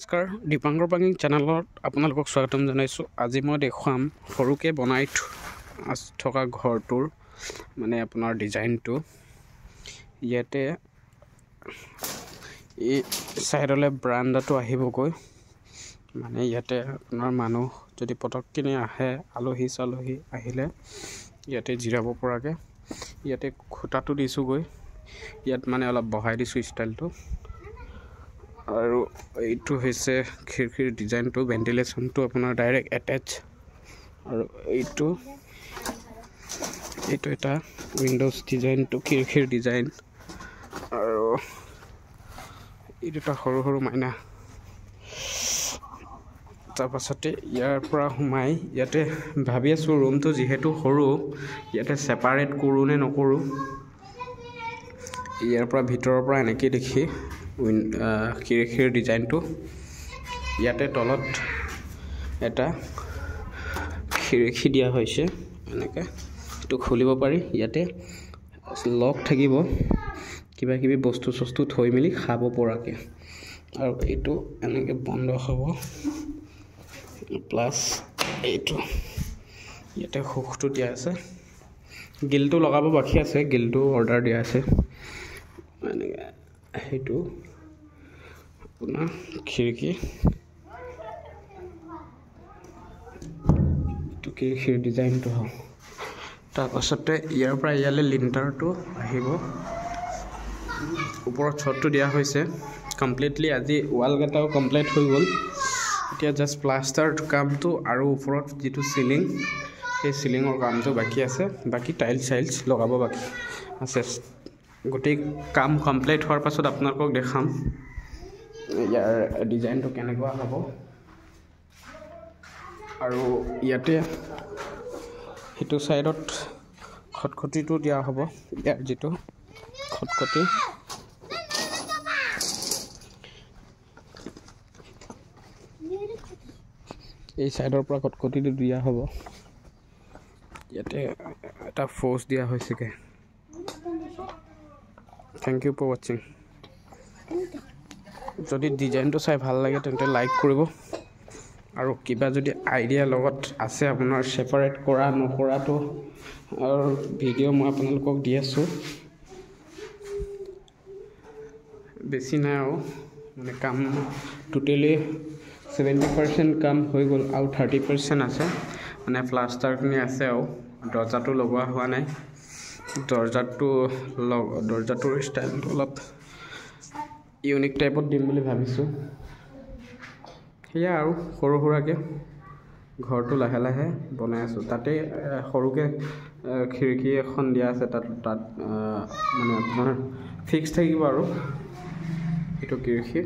নমস্কাৰ, দীপাংকৰ পাঙিং চেনেলত আপোনালোকক স্বাগতম জনাইছোঁ। আজি মই দেখুৱাম সৰুকৈ বনাই থকা ঘৰটোৰ মানে আপোনাৰ ডিজাইনটো। ইয়াতে এই চাইডলৈ ব্ৰাণ্ডাটো আহিবগৈ। মানে ইয়াতে আপোনাৰ মানুহ যদি পটককৈ আহে, আলহী চালহী আহিলে ইয়াতে জিৰাব পৰাকৈ ইয়াতে খুঁটাটো দিছোঁগৈ। ইয়াত মানে অলপ বহাই দিছোঁ ষ্টাইলটো। আৰু এইটো হৈছে খিৰিকীৰ ডিজাইনটো, ভেণ্টিলেশ্যনটো আপোনাৰ ডাইৰেক্ট এটেচ। আৰু এইটো এটা উইণ্ডোজ ডিজাইনটো খিৰিকীৰ ডিজাইন। আৰু এই দুটা সৰু সৰু মাইনা। তাৰপাছতে ইয়াৰ পৰা সোমাই ইয়াতে ভাবি আছোঁ ৰুমটো যিহেতু সৰু, ইয়াতে ছেপাৰেট কৰোঁ নে নকৰোঁ। ইয়াৰ পৰা ভিতৰৰ পৰা এনেকৈ দেখি খিৰিকীৰ ডিজাইনটো। ইয়াতে তলত এটা খিৰিকী দিয়া হৈছে এনেকৈ, এইটো খুলিব পাৰি। ইয়াতে লক থাকিব, কিবা কিবি বস্তু চস্তু থৈ মেলি খাব পৰাকৈ। আৰু এইটো এনেকৈ বন্ধ হ'ব। প্লাছ এইটো ইয়াতে হুকটো দিয়া আছে, গিলটো লগাব বাকী আছে, গিলটো অৰ্ডাৰ দিয়া আছে। এনেকৈ সেইটো আপোনাৰ খিৰিকী, এইটো খিৰিকীৰ ডিজাইনটো হ'ল। তাৰপাছতে ইয়াৰ পৰা ইয়ালৈ লিণ্টাৰটো আহিব। ওপৰত ছটটো দিয়া হৈছে কমপ্লিটলি। আজি ৱালকেইটাও কমপ্লিট হৈ গ'ল। এতিয়া জাষ্ট প্লাষ্টাৰ কামটো আৰু ওপৰত যিটো চিলিং, সেই চিলিঙৰ কামটো বাকী আছে। বাকী টাইলছ চাইলছ লগাব বাকী আছে। গোটেই কাম কমপ্লিট হোৱাৰ পাছত আপোনালোকক দেখাম ইয়াৰ ডিজাইনটো কেনেকুৱা হ'ব। আৰু ইয়াতে সেইটো ছাইডত খটখটিটো দিয়া হ'ব। ইয়াৰ যিটো খটখটি, এই ছাইডৰ পৰা খটখটিটো দিয়া হ'ব। ইয়াতে এটা ফ'ৰ্চ দিয়া হৈছেগৈ। থেংক ইউ ফৰ ৱাচিং। যদি ডিজাইনটো চাই ভাল লাগে তেন্তে লাইক কৰিব। আৰু কিবা যদি আইডিয়া লগত আছে আপোনাৰ ছেপাৰেট কৰা নকৰাটো আৰু ভিডিঅ' মই আপোনালোকক দি আছোঁ। বেছি নাই আৰু মানে কাম টোটেলি 70% কাম হৈ গ'ল, আৰু 30% আছে। মানে প্লাষ্টাৰখিনি আছে আৰু দৰ্জাটো লগোৱা হোৱা নাই। দৰ্জাটোৰ ষ্টাইলটো অলপ ইউনিক টাইপত দিম বুলি ভাবিছোঁ। সেয়া আৰু সৰু সুৰাকৈ ঘৰটো লাহে লাহে বনাই আছোঁ। তাতে সৰুকৈ খিৰিকী এখন দিয়া আছে। তাত মানে আপোনাৰ ফিক্স থাকিব আৰু সেইটো খিৰিকী।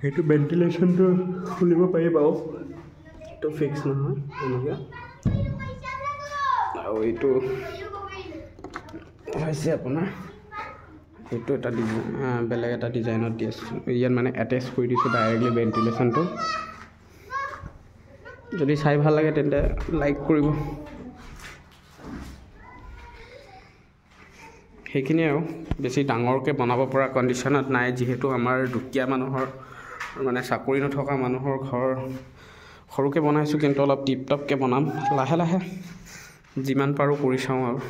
সেইটো ভেণ্টিলেশ্যনটো খুলিব পাৰি বাৰু, এইটো ফিক্স নহয় এনেকৈ। আৰু এইটো হৈছে আপোনাৰ সেইটো এটা বেলেগ এটা ডিজাইনত দি আছোঁ। ইয়াত মানে এটেচ কৰি দিছোঁ ডাইৰেক্টলি ভেণ্টিলেশ্যনটো। যদি চাই ভাল লাগে তেন্তে লাইক কৰিব। সেইখিনিয়ে আৰু বেছি ডাঙৰকৈ বনাব পৰা কণ্ডিশ্যনত নাই, যিহেতু আমাৰ দুখীয়া মানুহৰ মানে চাকৰি নথকা মানুহৰ ঘৰ। সৰুকৈ বনাইছোঁ, কিন্তু অলপ টিপ টপকৈ বনাম লাহে লাহে, যিমান পাৰোঁ কৰি চাওঁ আৰু।